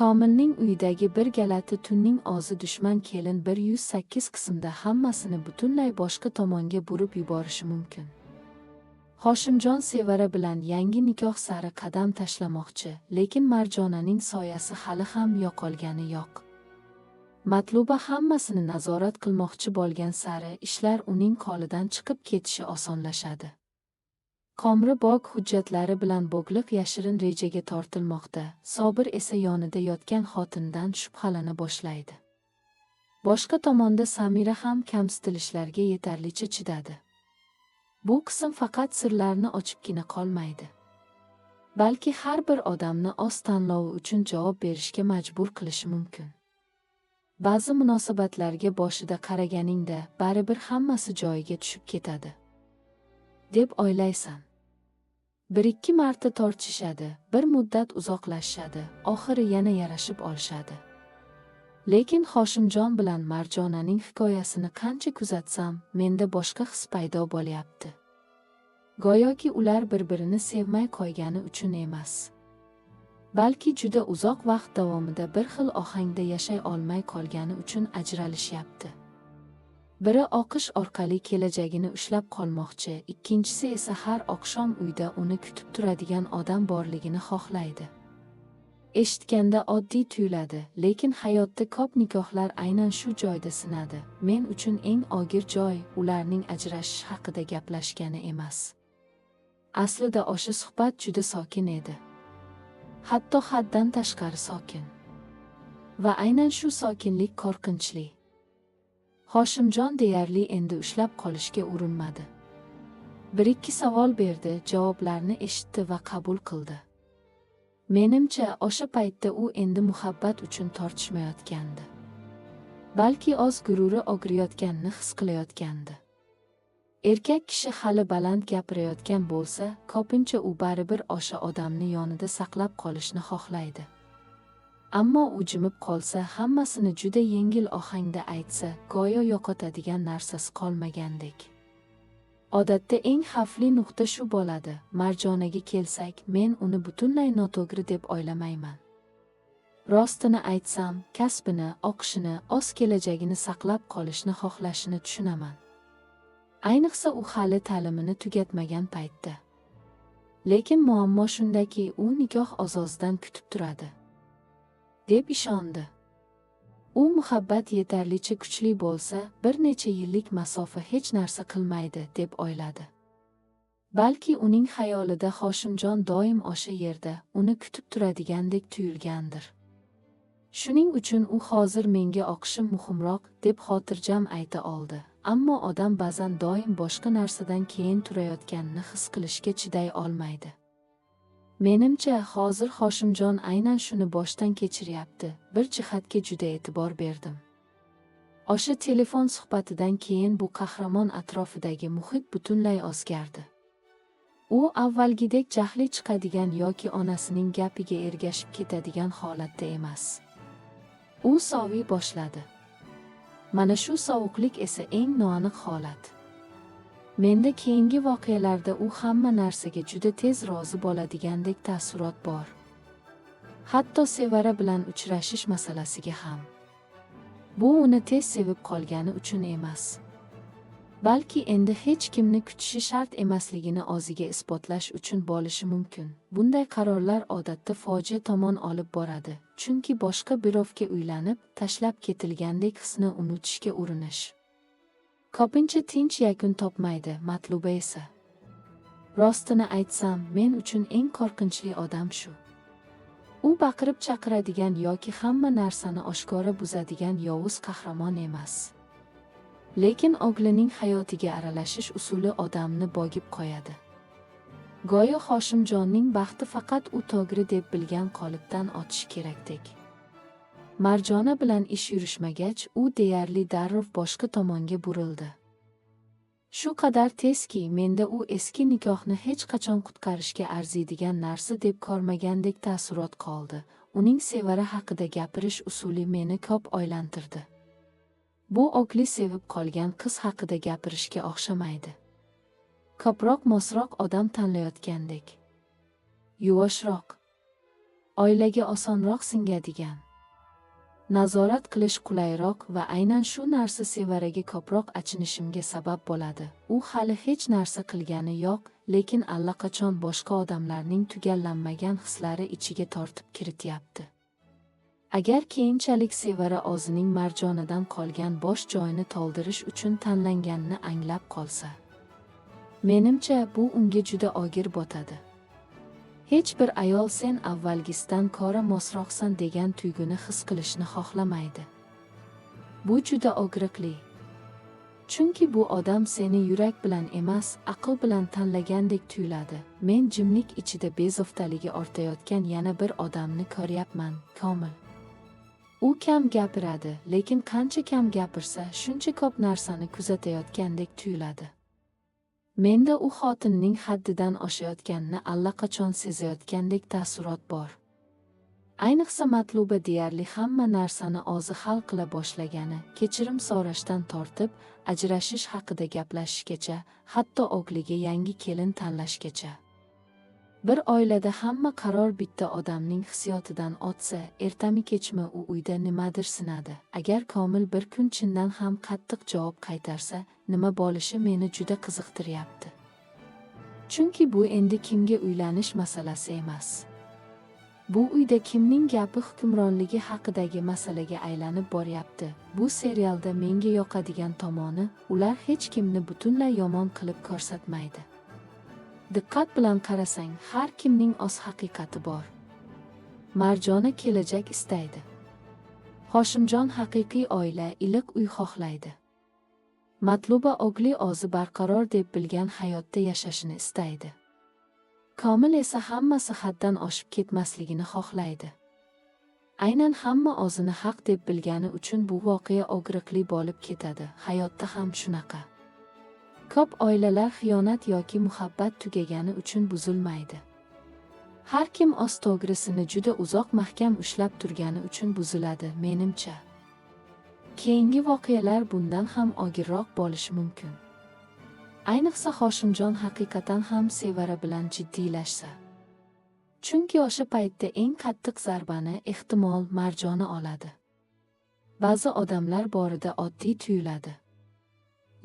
Komilning uyidagi bir galati tunning ozi dushman kelin 108 qismda hammasini butunlay boshqa tomonga burib yuborishi mumkin. Hoshimjon Sevara bilan yangi nikoh sari qadam tashlamoqchi, lekin Marjonaning soyasi hali ham yo'qolgani yo'q. Matluba hammasini nazorat qilmoqchi bo'lgan sari ishlar uning qolidan chiqib ketishi osonlashadi. Komri bog' hujjatlari bilan bog'liq yashirin rejaga tortilmoqda, Sobir esa yonida yotgan xotindan shubhalana boshlaydi. Boshqa tomonda Samira ham kamsitilishlarga yetarlicha chidadi. Bu qism faqat sirlarni ochibgina qolmaydi. Balki har bir odamni o'z tanlovi uchun javob berishga majbur qilishi mumkin. Ba'zi munosabatlarga boshida qaraganingda baribir hammasi joyiga tushib ketadi, deb o'ylaysan. Bir-ikki marta tortishadi, bir muddat uzoqlashishadi, oxiri yana yarashib olishadi. Lekin Hoshimjon bilan Marjonaning hikoyasini qancha kuzatsam, menda boshqa his paydo bo'lyapti. Go'yoki ular bir-birini sevmay qo'ygani uchun emas, balki juda uzoq vaqt davomida bir xil ohangda yashay olmay qolgani uchun ajralishyapti. Biri oqish orqali kelajagini ushlab qolmoqchi, ikkinchisi esa har oqshom uyda uni kutib turadigan odam borligini xohlaydi. Eshitganda oddiy tuyuladi, lekin hayotda ko'p nikohlar aynan shu joyda sinadi. Men uchun eng og'ir joy ularning ajrashish haqida gaplashgani emas. Aslida o'sha suhbat juda sokin edi. Hatto haddan tashqari sokin. Va aynan shu sokinlik qo'rqinchli. Hoshimjon deyarli endi ushlab qolishga urinmadi. Bir-ikki savol berdi, javoblarni eshitdi va qabul qildi. Menimcha, o'sha paytda u endi muhabbat uchun tortishmayotgandi. Balki o'z gururi og'riyotganini his qilayotgandi. Erkak kishi hali baland gapirayotgan bo'lsa, ko'pincha u baribir o'sha odamni yonida saqlab qolishni xohlaydi. Ammo u jimib qolsa, hammasini juda yengil ohangda aytsa, go'yo yo'qotadigan narsasi qolmagandek. Odatda eng xavfli nuqta shu bo'ladi. Marjonaga kelsak, men uni butunlay noto'g'ri deb o'ylamayman. Rostini aytsam, kasbini, o'qishini, o'z kelajagini saqlab qolishni xohlashini tushunaman. Ayniqsa u hali ta'limini tugatmagan paytda. Lekin muammo shundaki, u nikoh ozozidan kutib turadi, deb ishondi. U muhabbat yetarlicha kuchli bo'lsa, bir necha yillik masofa hech narsa qilmaydi, deb o'yladi. Balki uning xayolida Hoshimjon doim o'sha yerda, uni kutib turadigandek tuyulgandir. Shuning uchun u hozir menga o'qishim muhimroq, deb xotirjam ayta oldi. Ammo odam ba'zan doim boshqa narsadan keyin turayotganini his qilishga chiday olmaydi. Menimcha, hozir Hoshimjon aynan shuni boshdan kechiryapti. Bir jihatga juda e'tibor berdim. O'sha telefon suhbatidan keyin bu qahramon atrofidagi muhit butunlay o'zgardi. U avvalgidek jahli chiqadigan yoki onasining gapiga ergashib ketadigan holatda emas. U soviy boshladi. Mana shu sovuqlik esa eng noaniq holat. Menda keyingi voqealarda u hamma narsaga juda tez rozi bo'ladigandek taassurot bor. Hatto Sevara bilan uchrashish masalasiga ham. Bu uni tez sevib qolgani uchun emas, balki endi hech kimni kutishi shart emasligini o'ziga isbotlash uchun bo'lishi mumkin. Bunday qarorlar odatda fojia tomon olib boradi, chunki boshqa birovga uylanib, tashlab ketilgandek hisni unutishga urinish ko'pincha tinch yakun topmaydi. Matluba esa, rostini aytsam, men uchun eng qo'rqinchli odam shu. U baqirib chaqiradigan yoki hamma narsani oshkora buzadigan yovuz qahramon emas. Lekin o'g'lining hayotiga aralashish usuli odamni bo'g'ib qo'yadi. Go'yo Hoshimjonning baxti faqat u to'g'ri deb bilgan qolipdan o'tishi kerakdek. Marjona bilan ish yurishmagach, u deyarli darrov boshqa tomonga burildi. Shu qadar tezki, menda u eski nikohni hech qachon qutqarishga arziydigan narsa deb ko'rmagandek taassurot qoldi. Uning Sevara haqida gapirish usuli meni ko'p o'ylantirdi. Bu o'g'li sevib qolgan qiz haqida gapirishga o'xshamaydi. Ko'proq mosroq odam tanlayotgandek. Yuvashroq. oilaga osonroq singadigan, nazorat qilish qulayroq va aynan shu narsa Sevaraga ko'proq achinishimga sabab bo'ladi. U hali hech narsa qilgani yo'q, lekin allaqachon boshqa odamlarning tugallanmagan hislari ichiga tortib kirityapti. Agar keyinchalik Sevara o'zining Marjonadan qolgan bo'sh joyini to'ldirish uchun tanlanganini anglab qolsa, menimcha bu unga juda og'ir botadi. Hech bir ayol sen avvalgisidan ko'ra mosroqsan degan tuyg'uni his qilishni xohlamaydi. Bu juda og'riqli. Chunki bu odam seni yurak bilan emas, aql bilan tanlagandek tuyuladi. Men jimlik ichida bezovtaligi ortayotgan yana bir odamni ko'ryapman, Komil. U kam gapiradi, lekin qancha kam gapirsa, shuncha ko'p narsani kuzatayotgandek tuyuladi. Menda u xotinning haddidan oshayotganini allaqachon sezayotgandek taassurot bor. Ayniqsa Matluba deyarli hamma narsani o'zi hal qila boshlagani, kechirim so'rashdan tortib, ajrashish haqida gaplashishgacha, hatto o'g'liga yangi kelin tanlashgacha. Bir oilada hamma qaror bitta odamning hissiyotidan o'tsa, ertami-kechmi u uyda nimadir sinadi. Agar Komil bir kun chindan ham qattiq javob qaytarsa, nima bo'lishi meni juda qiziqtiryapti. Chunki bu endi kimga uylanish masalasi emas. Bu uyda kimning gapi hukmronligi haqidagi masalaga aylanib boryapti. Bu serialda menga yoqadigan tomoni, ular hech kimni butunlay yomon qilib ko'rsatmaydi. Diqqat bilan qarasang, har kimning o'z haqiqati bor. Marjona kelajak istaydi. Hoshimjon haqiqiy oila, iliq uy xohlaydi. Matluba o'g'li o'zi barqaror deb bilgan hayotda yashashini istaydi. Komil esa hammasi haddan oshib ketmasligini xohlaydi. Aynan hamma o'zini haq deb bilgani uchun bu voqea og'riqli bo'lib ketadi. Hayotda ham shunaqa. Ko'p oilalar xiyonat yoki muhabbat tugagani uchun buzilmaydi. Har kim o'z to'g'risini juda uzoq mahkam ushlab turgani uchun buziladi, menimcha. Keyingi voqealar bundan ham og'irroq bo'lishi mumkin. Ayniqsa Hoshimjon haqiqatan ham Sevara bilan jiddiylashsa. Chunki o'sha paytda eng qattiq zarbani ehtimol Marjona oladi. Ba'zi odamlar borida oddiy tuyuladi.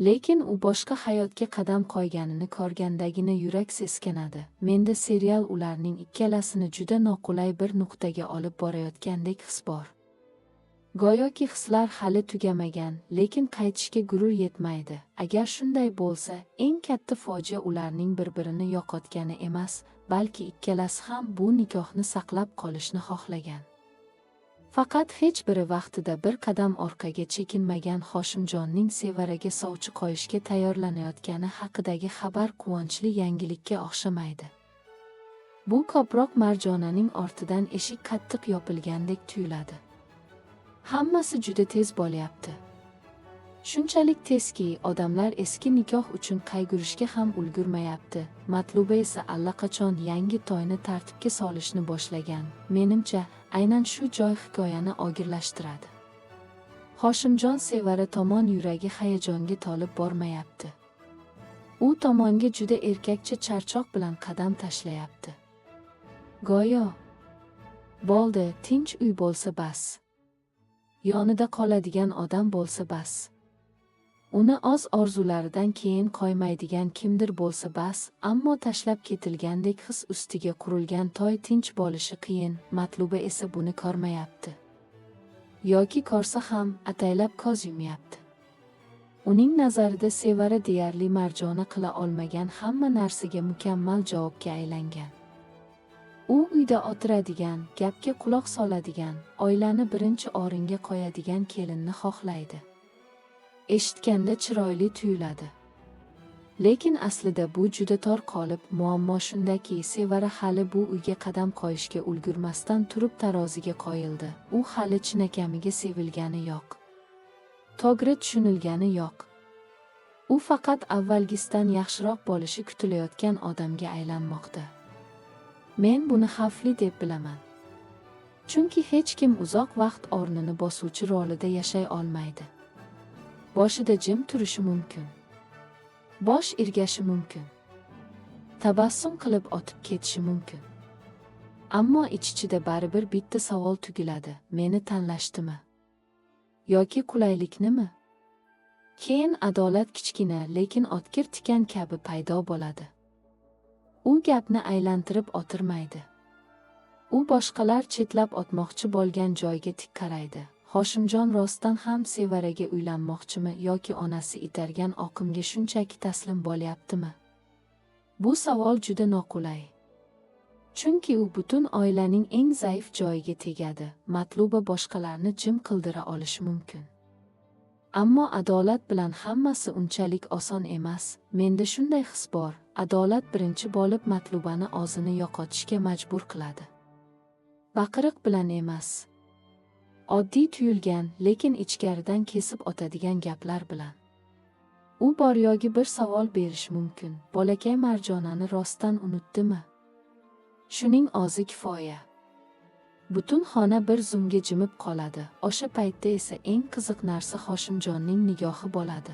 Lekin u boshqa hayotga qadam qo'yganini ko'rgandagina yurak seskanadi. Menda serial ularning ikkalasini juda noqulay bir nuqtaga olib borayotgandek his bor. Go'yoki hislar hali tugamagan, lekin qaytishga gurur yetmaydi. Agar shunday bo'lsa, eng katta fojia ularning bir-birini yo'qotgani emas, balki ikkalasi ham bu nikohni saqlab qolishni xohlagan. Faqat hech biri vaqtida bir qadam orqaga chekinmagan Hoshimjonning Sevaraga sovchi qo'yishga tayyorlanayotgani haqidagi xabar quvonchli yangilikka o'xshamaydi. Bu ko'proq Marjonaning ortidan eshik qattiq yopilgandek tuyuladi. Hammasi juda tez bo'lyapti. Shunchalik tezki, odamlar eski nikoh uchun qayg'urishga ham ulgurmayapti. Matluba esa allaqachon yangi to'yni tartibga solishni boshlagan. Menimcha, aynan shu joy hikoyani og'irlashtiradi. Hoshimjon Sevara tomon yuragi hayajonga to'lib bormayapti. U tomonga juda erkakcha charchoq bilan qadam tashlayapti. Go'yo bo'ldi, tinch uy bo'lsa bas. Yonida qoladigan odam bo'lsa bas. Uni o'z orzularidan keyin qo'ymaydigan kimdir bo'lsa bas, ammo tashlab ketilgandek his ustiga qurilgan to'y tinch bo'lishi qiyin. Matluba esa buni ko'rmayapti. Yoki ko'rsa ham ataylab ko'z yumyapti. Uning nazarida Sevara deyarli Marjona qila olmagan hamma narsaga mukammal javobga aylangan. U uyda o'tiradigan, gapga quloq soladigan, oilani birinchi o'ringa qo'yadigan kelinni xohlaydi. Eshitganda chiroyli tuyuladi. Lekin aslida bu juda tor qolib, muammo shundaki, Sevara hali bu uyga qadam qo'yishga ulgurmasdan turib taroziga qo'yildi. U hali chinakamiga sevilgani yo'q. To'g'ri tushunilgani yo'q. U faqat avvalgisidan yaxshiroq bo'lishi kutilayotgan odamga aylanmoqda. Men buni xavfli deb bilaman. Chunki hech kim uzoq vaqt o'rnini bosuvchi rolida yashay olmaydi. Boshida jim turishi mumkin. Bosh irgashi mumkin. Tabassum qilib o'tib ketishi mumkin. Ammo ich-ichida baribir bitta savol tugiladi: meni tanlashdimi? Yoki qulayliknimi? Keyin adolat kichkina, lekin o'tkir tikan kabi paydo bo'ladi. U gapni aylantirib o'tirmaydi. U boshqalar chetlab o'tmoqchi bo'lgan joyga tik qaraydi. Hoshimjon rostdan ham Sevaraga uylanmoqchimi yoki onasi itargan oqimga shunchaki taslim bo'lyaptimi? Bu savol juda noqulay. Chunki u butun oilaning eng zaif joyiga tegadi. Matluba boshqalarni jim qildira olishi mumkin. Ammo adolat bilan hammasi unchalik oson emas. Menda shunday his bor. Adolat birinchi bo'lib Matlubani og'zini yo'qotishga majbur qiladi. Baqiriq bilan emas. Oddiy tuyulgan, lekin ichkaridan kesib o'tadigan gaplar bilan. U bor yo'g'i bir savol berish mumkin. Bolakay Marjonani rostdan unutdimi? Shuning o'zi kifoya. Butun xona bir zumga jimib qoladi. O'sha paytda esa eng qiziq narsa Hoshimjonning nigohi bo'ladi.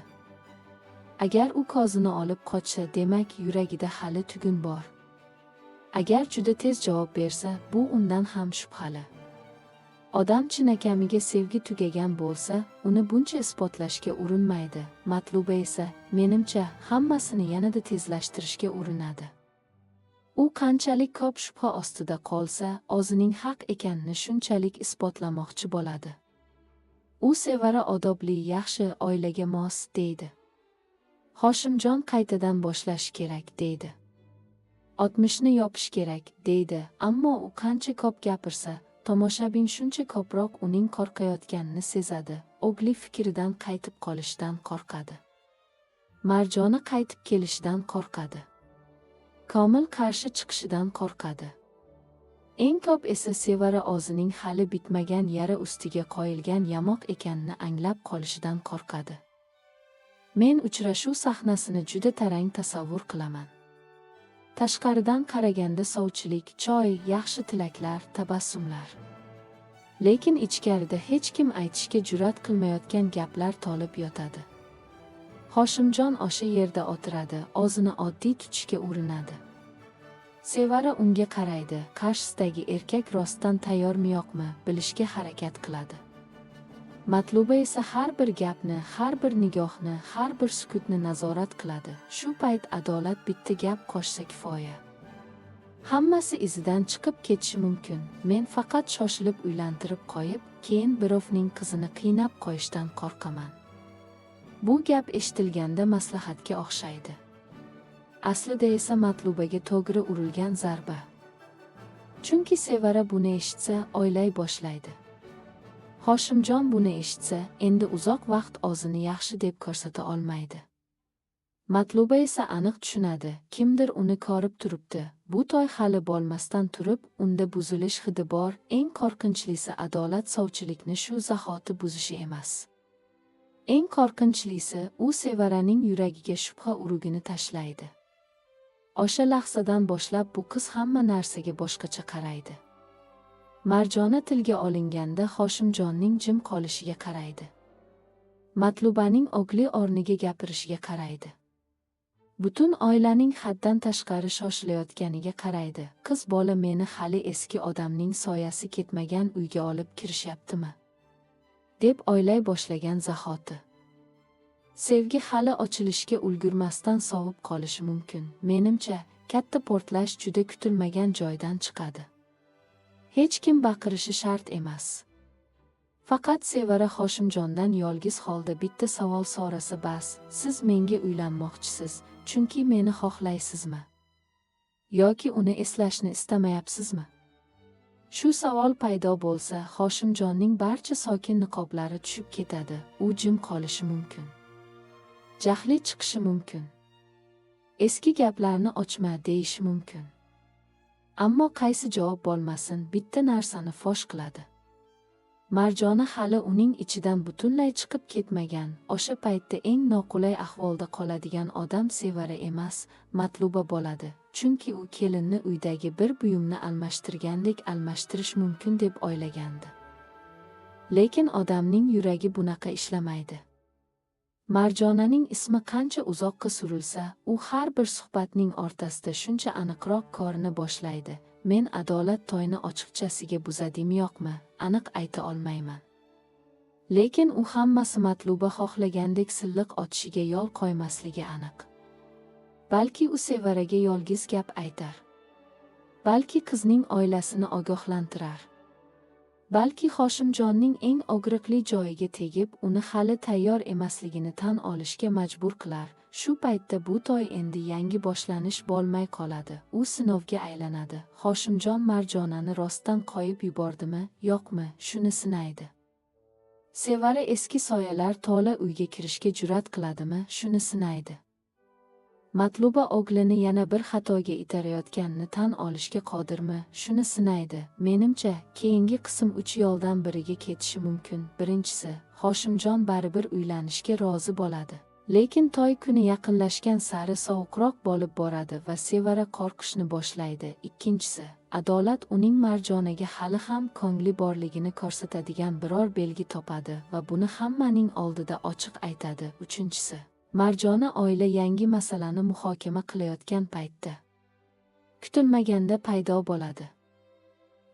Agar u kozini olib qochsa, demak yuragida hali tugun bor. Agar juda tez javob bersa, bu undan ham shubhali. Odam chinakamiga sevgi tugagan bo'lsa, uni buncha isbotlashga urinmaydi. Matluba esa, menimcha, hammasini yanada tezlashtirishga urinadi. U qanchalik ko'p shubha ostida qolsa, o'zining haq ekanini shunchalik isbotlamoqchi bo'ladi. U Sevara odobli, yaxshi, oilaga mos, deydi. Hoshimjon qaytadan boshlash kerak, deydi. 60ni yopish kerak, deydi. Ammo u qancha ko'p gapirsa, tomoshabin shuncha ko'proq uning qo'rqayotganini sezadi. Ogli fikridan qaytib qolishdan qo'rqadi. Marjona qaytib kelishidan qo'rqadi. Komil qarshi chiqishidan qo'rqadi. Eng ko'p esa Sevara o'zining hali bitmagan yara ustiga qo'yilgan yamoq ekanini anglab qolishidan qo'rqadi. Men uchrashuv sahnasini juda tarang tasavvur qilaman. Tashqaridan qaraganda sovchilik, choy, yaxshi tilaklar, tabassumlar. Lekin ichkarida hech kim aytishga jur'at qilmayotgan gaplar to'lib yotadi. Hoshimjon o'sha yerda o'tiradi, o'zini oddiy tutishga urinadi. Sevara unga qaraydi, qarshisidagi erkak rostdan tayyormi-yo'qmi bilishga harakat qiladi. Matluba esa har bir gapni, har bir nigohni, har bir sukutni nazorat qiladi. Shu payt adolat bitta gap qo'shsa kifoya. Hammasi izidan chiqib ketishi mumkin. Men faqat shoshilib uylantirib qo'yib, keyin birovning qizini qiynab qo'yishdan qo'rqaman. Bu gap eshitilganda maslahatga o'xshaydi. Aslida esa Matlubaga to'g'ri urilgan zarba. Chunki Sevara buni eshitsa, o'ylay boshlaydi. Hoshimjon buni eshitsa, endi uzoq vaqt o'zini yaxshi deb ko'rsata olmaydi. Matluba esa aniq tushunadi, kimdir uni ko'rib turibdi. Bu to'y hali bo'lmasdan turib, unda buzilish hidi bor. Eng qo'rqinchlisi adolat sovchilikni shu zahoti buzishi emas. Eng qo'rqinchlisi, u Sevaraning yuragiga shubha urugini tashlaydi. O'sha lahzadan boshlab bu qiz hamma narsaga boshqacha qaraydi. Marjona tilga olinganda Hoshimjonning jim qolishiga qaraydi. Matlubaning ogli o'rniga gapirishiga qaraydi. Butun oilaning haddan tashqari shoshilayotganiga qaraydi. Qiz bola meni hali eski odamning soyasi ketmagan uyga olib kirishyaptimi? deb o'ylay boshlagan zahoti. Sevgi hali ochilishga ulgurmasdan sovib qolishi mumkin. Menimcha, katta portlash juda kutilmagan joydan chiqadi. Hech kim baqirishi shart emas. Faqat Sevara Hoshimjondan yolg'iz holda bitta savol so'rasa bas: siz menga uylanmoqchisiz, chunki meni xohlaysizmi? Yoki uni eslashni istamayapsizmi? Shu savol paydo bo'lsa, Hoshimjonning barcha sokin niqoblari tushib ketadi. U jim qolishi mumkin. Jahli chiqishi mumkin. Eski gaplarni ochma deyishi mumkin. Ammo qaysi javob bo'lmasin, bitta narsani fosh qiladi. Marjona hali uning ichidan butunlay chiqib ketmagan. O'sha paytda eng noqulay ahvolda qoladigan odam Sevara emas, Matluba bo'ladi. Chunki u kelinni uydagi bir buyumni almashtirgandek almashtirish mumkin deb o'ylagandi. Lekin odamning yuragi bunaqa ishlamaydi. Marjonaning ismi qancha uzoqqa surilsa, u har bir suhbatning o'rtasida shuncha aniqroq ko'rina boshlaydi. men adolat toyni ochiqchasiga buzadimi yo'qmi, aniq ayta olmayman. Lekin u hammasi Matluba xohlagandek silliq otishiga yo'l qo'ymasligi aniq. Balki u Sevaraga yolg'iz gap aytar. Balki qizning oilasini ogohlantirar. Balki Hoshimjonning eng og'riqli joyiga tegib, uni hali tayyor emasligini tan olishga majbur qilar. Shu paytda bu to'y endi yangi boshlanish bo'lmay qoladi. U sinovga aylanadi. Hoshimjon Marjonani rostdan qo'yib yubordimi, yo'qmi, shuni sinaydi. Sevara eski soyalar to'la uyga kirishga jur'at qiladimi, shuni sinaydi. Matluba o'g'lini yana bir xatoga itarayotganini tan olishga qodirmi, shuni sinaydi. Menimcha, keyingi qism 3 yo'ldan biriga ketishi mumkin. Birinchisi, Hoshimjon baribir uylanishga rozi bo'ladi. Lekin to'y kuni yaqinlashgan sari sovuqroq bo'lib boradi va Sevara qo'rqishni boshlaydi. Ikkinchisi, adolat uning Marjonaga hali ham ko'ngli borligini ko'rsatadigan biror belgi topadi va buni hammaning oldida ochiq aytadi. Uchinchisi, Marjona oila yangi masalani muhokama qilayotgan paytda kutilmaganda paydo bo'ladi.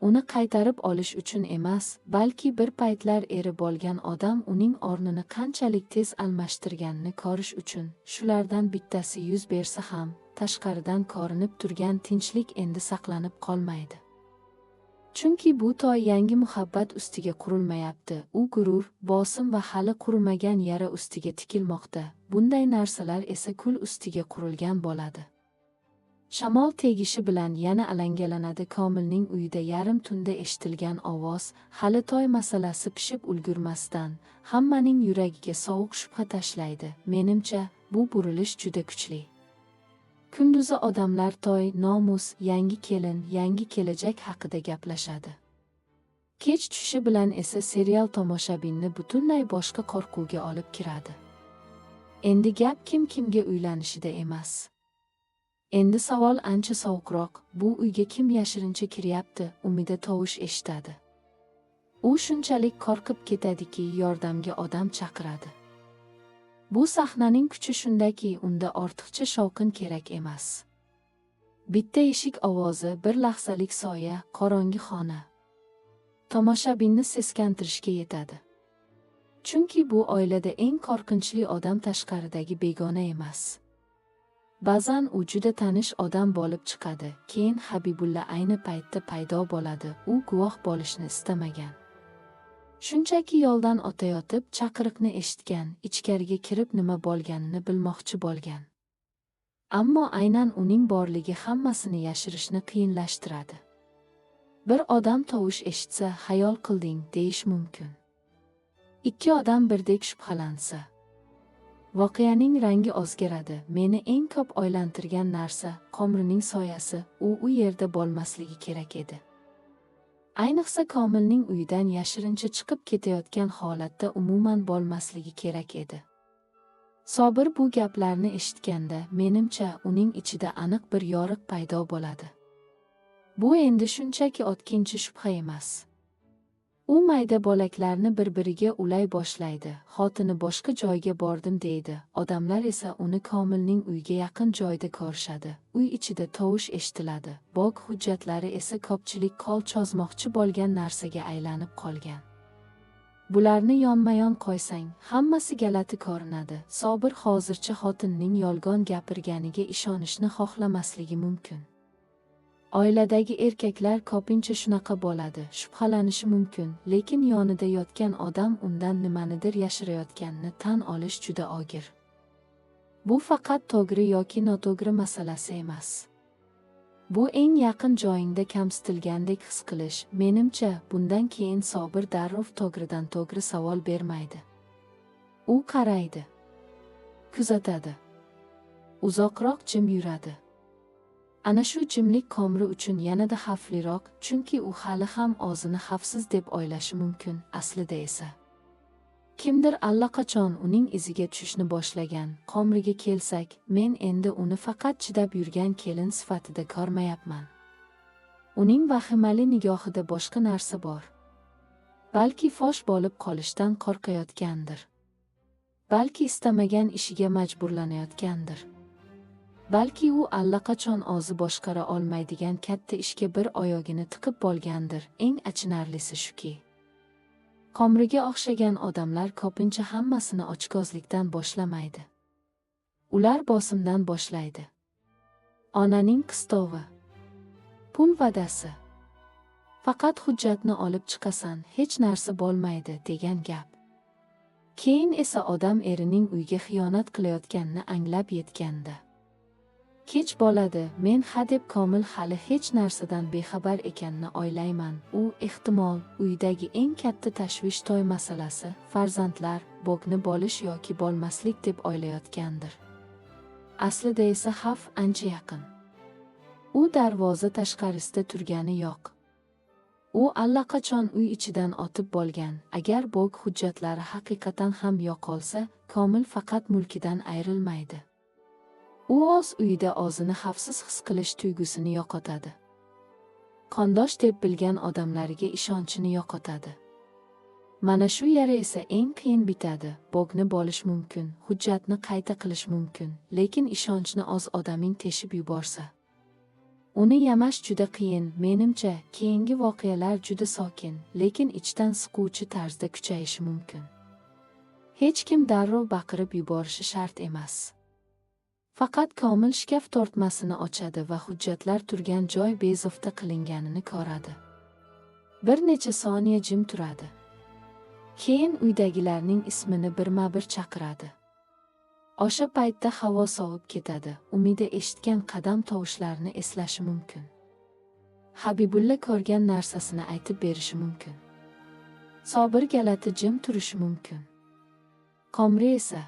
Uni qaytarib olish uchun emas, balki bir paytlar eri bo'lgan odam uning o'rnini qanchalik tez almashtirganini ko'rish uchun. Shulardan bittasi yuz bersa ham, tashqaridan ko'rinib turgan tinchlik endi saqlanib qolmaydi. Chunki bu to'y yangi muhabbat ustiga qurilmayapti. U gurur, bosim va hali qurimagan yara ustiga tikilmoqda. Bunday narsalar esa kul ustiga qurilgan bo'ladi. Shamol tegishi bilan yana alangalanadi. Komilning uyida yarim tunda eshitilgan ovoz hali to'y masalasi pishib ulgurmasdan hammaning yuragiga sovuq shubha tashlaydi. Menimcha, bu burilish juda kuchli. Kunduzi odamlar to'y, nomus, yangi kelin, yangi kelajak haqida gaplashadi. Kech tushishi bilan esa serial tomoshabinni butunlay boshqa qo'rquvga olib kiradi. Endi gap kim kimga uylanishida emas. Endi savol ancha sovuqroq. Bu uyga kim yashirincha kiryapti? Umida tovush eshitadi. U shunchalik qo'rqib ketadiki, yordamga odam chaqiradi. Bu sahnaning kuchi shundaki, unda ortiqcha shovqin kerak emas. Bitta eshik ovozi, bir lahzalik soya, qorong'i xona tomoshabinni seskantirishga yetadi. Chunki bu oilada eng qo'rqinchli odam tashqaridagi begona emas. Ba'zan u juda tanish odam bo'lib chiqadi. Keyin Habibulla ayni paytda paydo bo'ladi. U guvoh bo'lishni istamagan. Shunchaki yo'ldan o'tayotib chaqiriqni eshitgan, ichkariga kirib nima bo'lganini bilmoqchi bo'lgan. Ammo aynan uning borligi hammasini yashirishni qiyinlashtiradi. Bir odam tovush eshitsa, xayol qilding, deyish mumkin. Ikki odam birdek shubhalansa, voqeaning rangi o'zgaradi. Meni eng ko'p o'ylantirgan narsa Komilning soyasi. U yerda bo'lmasligi kerak edi. Ayniqsa Komilning uyidan yashirincha chiqib ketayotgan holatda umuman bo'lmasligi kerak edi. Sobir bu gaplarni eshitganda, menimcha, uning ichida aniq bir yoriq paydo bo'ladi. Bu endi shunchaki o'tkinchi shubha emas. U mayda bo'laklarni bir-biriga ulay boshlaydi. Xotini boshqa joyga bordim deydi. Odamlar esa uni Komilning uyiga yaqin joyda ko'rishadi. Uy ichida tovush eshitiladi. Bog' hujjatlari esa ko'pchilik qo'l cho'zmoqchi bo'lgan narsaga aylanib qolgan. Bularni yonma-yon qo'ysang, hammasi galati ko'rinadi. Sobir hozircha xotinining yolg'on gapirganiga ishonishni xohlamasligi mumkin. Oiladagi erkaklar ko'pincha shunaqa bo'ladi, shubhalanishi mumkin, lekin yonida yotgan odam undan nimanidir yashirayotganini tan olish juda og'ir. Bu faqat to'g'ri yoki noto'g'ri masalasi emas. Bu eng yaqin joyingda kamsitilgandek his qilish. Menimcha, bundan keyin Sobir darrov to'g'ridan to'g'ri savol bermaydi. U qaraydi, kuzatadi, uzoqroq jim yuradi. Ana shu jimlik Komil uchun yanada xavfliroq, chunki u hali ham o'zini xavfsiz deb o'ylashi mumkin, aslida esa kimdir allaqachon uning iziga tushishni boshlagan. Komilga kelsak, men endi uni faqat chidab yurgan kelin sifatida ko'rmayapman. Uning vahimali nigohida boshqa narsa bor. Balki fosh bo'lib qolishdan qo'rqayotgandir. Balki istamagan ishiga majburlanayotgandir. Balki u allaqachon o'zi boshqara olmaydigan katta ishga bir oyog'ini tiqib bo'lgandir. Eng achinarlisi shuki, Komriga o'xshagan odamlar ko'pincha hammasini ochkozlikdan boshlamaydi. Ular bosimdan boshlaydi. Onaning qistovi, pul va'dasi, faqat hujjatni olib chiqasan, hech narsa bo'lmaydi degan gap. Keyin esa odam erining uyga xiyonat qilayotganini anglab yetganda, kech bo'ladi, men hadeb Komil hali hech narsadan bexabar ekanini o'ylayman. U ehtimol uydagi eng katta tashvish to'y masalasi, farzandlar, bo'g'ni bo'lish yoki bo'lmaslik deb o'ylayotgandir. Aslida esa xavf ancha yaqin. U darvoza tashqarisida turgani yo'q. U allaqachon uy ichidan o'tib bo'lgan. Agar bo'g' hujjatlari haqiqatan ham yo'qolsa, Komil faqat mulkidan ayrilmaydi. U o'z uyida o'zini xavfsiz his qilish tuyg'usini yo'qotadi. Qondosh deb bilgan odamlariga ishonchini yo'qotadi. Mana shu yeri esa eng qiyin bitadi. Bo'g'ni bo'lish mumkin, hujjatni qayta qilish mumkin, lekin ishonchni o'z odaming teshib yuborsa, uni yamash juda qiyin. Menimcha, keyingi voqealar juda sokin, lekin ichdan siquvchi tarzda kuchayishi mumkin. Hech kim darrov baqirib yuborishi shart emas. Faqat Komil shkaf tortmasini ochadi va hujjatlar turgan joy bezovta qilinganini ko'radi. Bir necha soniya jim turadi. Keyin uydagilarning ismini birma-bir chaqiradi. O'sha paytda havo sovib ketadi. Umida eshitgan qadam tovushlarini eslashi mumkin. Habibulla ko'rgan narsasini aytib berishi mumkin. Sobir galati jim turishi mumkin. Komri esa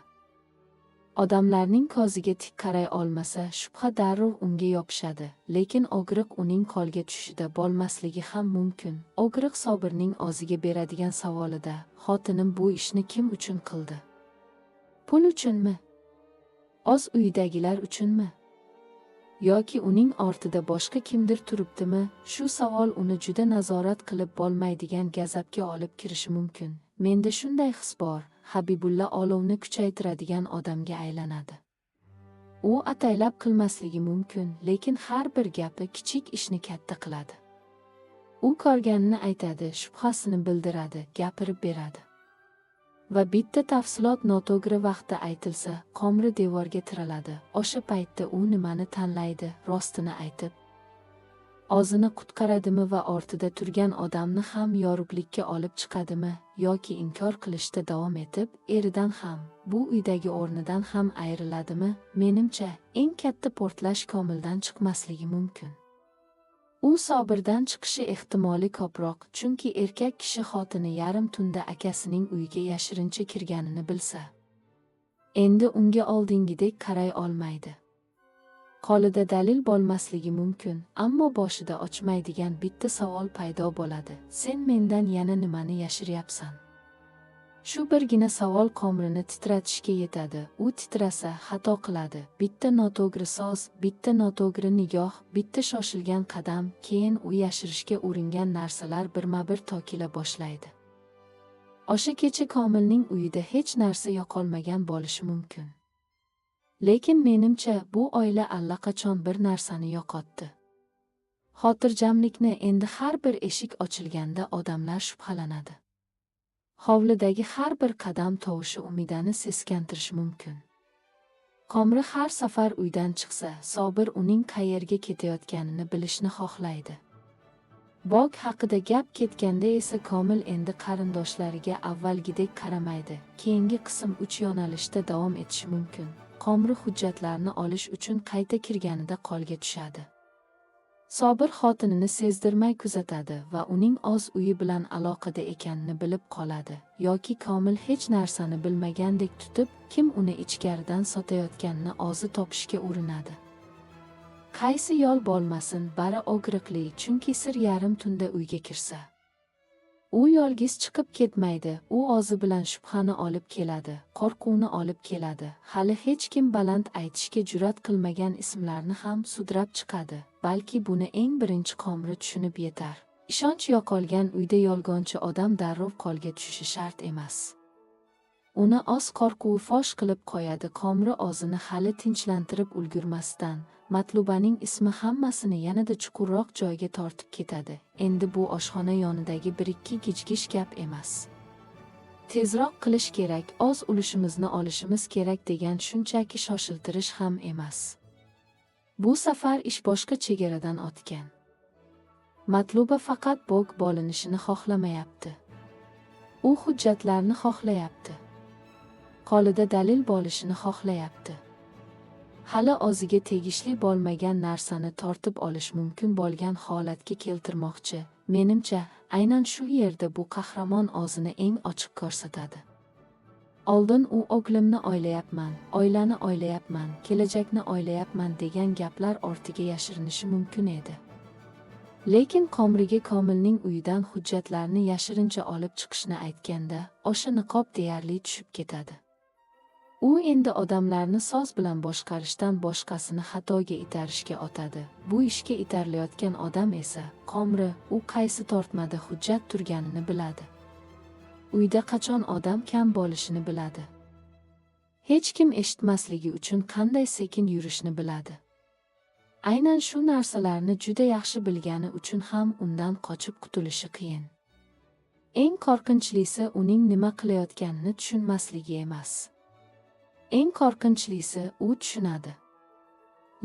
odamlarning ko'ziga tik qaray olmasa, shubha darrov unga yopishadi. Lekin og'riq uning qo'lga tushida bo'lmasligi ham mumkin. Og'riq Sobirning o'ziga beradigan savolida, xotinim bu ishni kim uchun qildi? Pul uchunmi? O'z uyidagilar uchunmi? Yoki uning ortida boshqa kimdir turibdimi? Shu savol uni juda nazorat qilib bo'lmaydigan gazabga olib kirishi mumkin. Menda shunday his bor. Habibulla olovni kuchaytiradigan odamga aylanadi. U ataylab qilmasligi mumkin, lekin har bir gapi kichik ishni katta qiladi. U ko'rganini aytadi, shubhasini bildiradi, gapirib beradi. Va bitta tafsilot noto'g'ri vaqtda aytilsa, Komri devorga tiraladi. O'sha paytda u nimani tanlaydi? Rostini aytib, o'zini qutqaradimi va ortida turgan odamni ham yorug'likka olib chiqadimi, yoki inkor qilishda davom etib, eridan ham, bu uydagi o'rnidan ham ayriladimi? Menimcha, eng katta portlash Komildan chiqmasligi mumkin. U Sobirdan chiqishi ehtimoli ko'proq, chunki erkak kishi xotini yarim tunda akasining uyiga yashirincha kirganini bilsa, endi unga oldingidek qaray olmaydi. Qo'lida dalil bo'lmasligi mumkin, ammo boshida ochmaydigan bitta savol paydo bo'ladi. Sen mendan yana nimani yashiryapsan? Shu birgina savol Komrini titratishga yetadi. U titrasa, xato qiladi. Bitta noto'g'ri so'z, bitta noto'g'ri nigoh, bitta shoshilgan qadam, keyin u yashirishga uringan narsalar birma-bir to'kila boshlaydi. O'sha kecha Komilning uyida hech narsa yo'qolmagan bo'lishi mumkin. Lekin menimcha, bu oila allaqachon bir narsani yo'qotdi. Xotirjamlikni. Endi har bir eshik ochilganda odamlar shubhalanadi. Hovlidagi har bir qadam tovushi Umidani seskantirishi mumkin. Komri har safar uydan chiqsa, Sobir uning qayerga ketayotganini bilishni xohlaydi. Bo'g' haqida gap ketganda esa Komil endi qarindoshlariga avvalgidek qaramaydi. Keyingi qism 3 yo'nalishda davom etishi mumkin. Komri hujjatlarni olish uchun qayta kirganida qo'lga tushadi. Sobir xotinini sezdirmay kuzatadi va uning o'z uyi bilan aloqada ekanini bilib qoladi. Yoki Komil hech narsani bilmagandek tutib, kim uni ichkaridan sotayotganini o'zi topishga urinadi. Qaysi yo'l bo'lmasin, bari og'riqli, chunki sir yarim tunda uyga kirsa, u yolg'iz chiqib ketmaydi. U o'zi bilan shubhani olib keladi, qo'rquvni olib keladi. Hali hech kim baland aytishga jur'at qilmagan ismlarni ham sudrab chiqadi. Balki buni eng birinchi Komri tushunib yetar. Ishonch yo'qolgan uyda yolg'onchi odam darrov qo'lga tushishi shart emas. uni oz qo'rquvi fosh qilib qo'yadi. Komri o'zini hali tinchlantirib ulgurmasdan, Matlubaning ismi hammasini yanada chuqurroq joyga tortib ketadi. Endi bu oshxona yonidagi bir-ikki gijgish gap emas. Tezroq qilish kerak, oz ulushimizni olishimiz kerak degan shunchaki shoshiltirish ham emas. Bu safar ish boshqa chegaradan o'tgan. Matluba faqat bog' bo'linishini xohlamayapti. U hujjatlarni xohlayapti. Qo'lida dalil bo'lishini xohlayapti. Hali o'ziga tegishli bo'lmagan narsani tortib olish mumkin bo'lgan holatga keltirmoqchi. Menimcha, aynan shu yerda bu qahramon o'zini eng ochiq ko'rsatadi. Oldin u o'g'limni o'ylayapman, oilani o'ylayapman, kelajakni o'ylayapman degan gaplar ortiga yashirinishi mumkin edi. Lekin Komriga Komilning uyidan hujjatlarni yashirincha olib chiqishni aytganda, o'sha niqob deyarli tushib ketadi. U endi odamlarni so'z bilan boshqarishdan boshqasini xatoga itarishga o'tadi. Bu ishga itarilayotgan odam esa Komri, u qaysi tortmada hujjat turganini biladi. Uyda qachon odam kam bo'lishini biladi. Hech kim eshitmasligi uchun qanday sekin yurishni biladi. Aynan shu narsalarni juda yaxshi bilgani uchun ham undan qochib qutulishi qiyin. Eng qo'rqinchlisi uning nima qilayotganini tushunmasligi emas. Eng qo'rqinchlisi u tushunadi.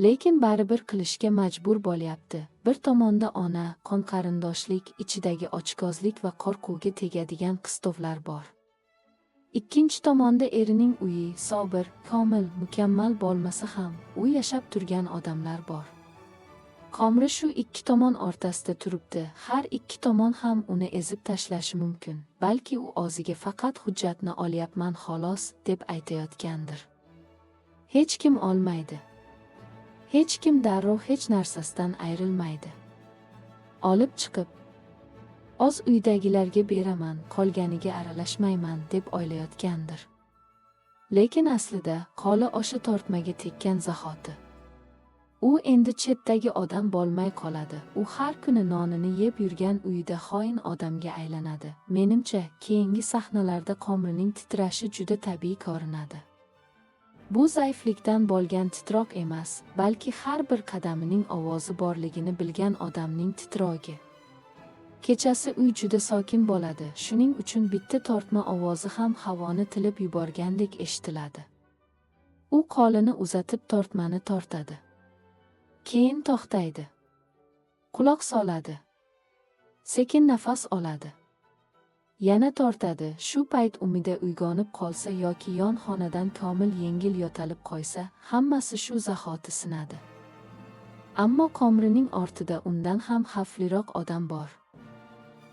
Lekin baribir qilishga majbur bo'lyapti. Bir tomonda ona, qon-qarindoshlik, ichidagi ochkozlik va qo'rquvga tegadigan qistovlar bor. Ikkinchi tomonda erining uyi, sobir, komil, mukammal bo'lmasa ham, u yashab turgan odamlar bor. Komri shu ikki tomon o'rtasida turibdi. Har ikki tomon ham uni ezib tashlashi mumkin. Balki u o'ziga faqat hujjatni olyapman xolos deb aytayotgandir. Hech kim olmaydi. Hech kim darrov hech narsasidan ayrilmaydi. Olib chiqib, o'z uydagilarga beraman, qolganiga aralashmayman deb o'ylayotgandir. Lekin aslida qo'li o'sha tortmaga tekkan zahoti. U endi chetdagi odam bo'lmay qoladi. U har kuni nonini yeb yurgan uyida xoin odamga aylanadi. Menimcha, keyingi sahnalarda Komrining titrashi juda tabiiy ko'rinadi. Bu zaiflikdan bo'lgan titroq emas, balki har bir qadamining ovozi borligini bilgan odamning titrogi. Kechasi uy juda sokin bo'ladi. Shuning uchun bitta tortma ovozi ham havoni tilib yuborgandek eshitiladi. U qo'lini uzatib tortmani tortadi. Keyin to'xtaydi. Quloq soladi. Sekin nafas oladi. Yana tortadi. Shu payt umida uyg'onib qolsa yoki yon xonadan Komil yengil yo'talib qo'ysa, hammasi shu zahoti sinadi. Ammo Komrining ortida undan ham xavfliroq odam bor.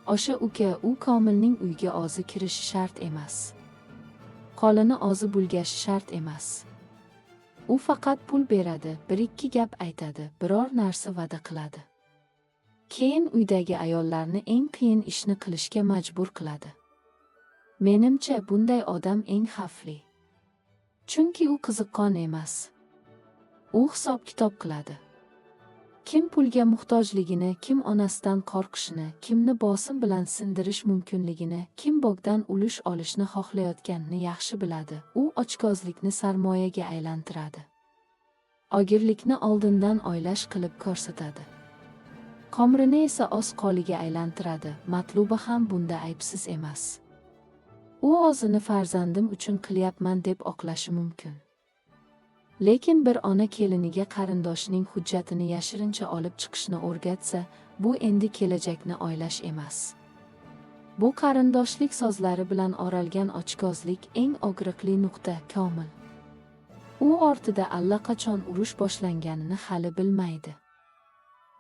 O'sha uka, u Komilning uyga o'zi kirishi shart emas. Qo'lini o'zi bulgashi shart emas. U faqat pul beradi, bir-ikki gap aytadi, biror narsa va'da qiladi. Keyin uydagi ayollarni eng qiyin ishni qilishga majbur qiladi. Menimcha, bunday odam eng xavfli. Chunki u qiziqqon emas. U hisob-kitob qiladi. Kim pulga muhtojligini, kim onasidan qo'rqishini, kimni bosim bilan sindirish mumkinligini, kim bog'dan ulush olishni xohlayotganini yaxshi biladi. U ochkozlikni sarmoyaga aylantiradi. Ogirlikni oldindan o'ylash qilib ko'rsatadi. Komrini esa o'z qo'liga aylantiradi. Matluba ham bunda aybsiz emas. U o'zini farzandim uchun qilyapman deb oqlashi mumkin. Lekin bir ona keliniga qarindoshining hujjatini yashirincha olib chiqishni o'rgatsa, bu endi kelajakni o'ylash emas. Bu qarindoshlik so'zlari bilan o'ralgan ochkozlik eng og'riqli nuqta. Komil. U ortida allaqachon urush boshlanganini hali bilmaydi.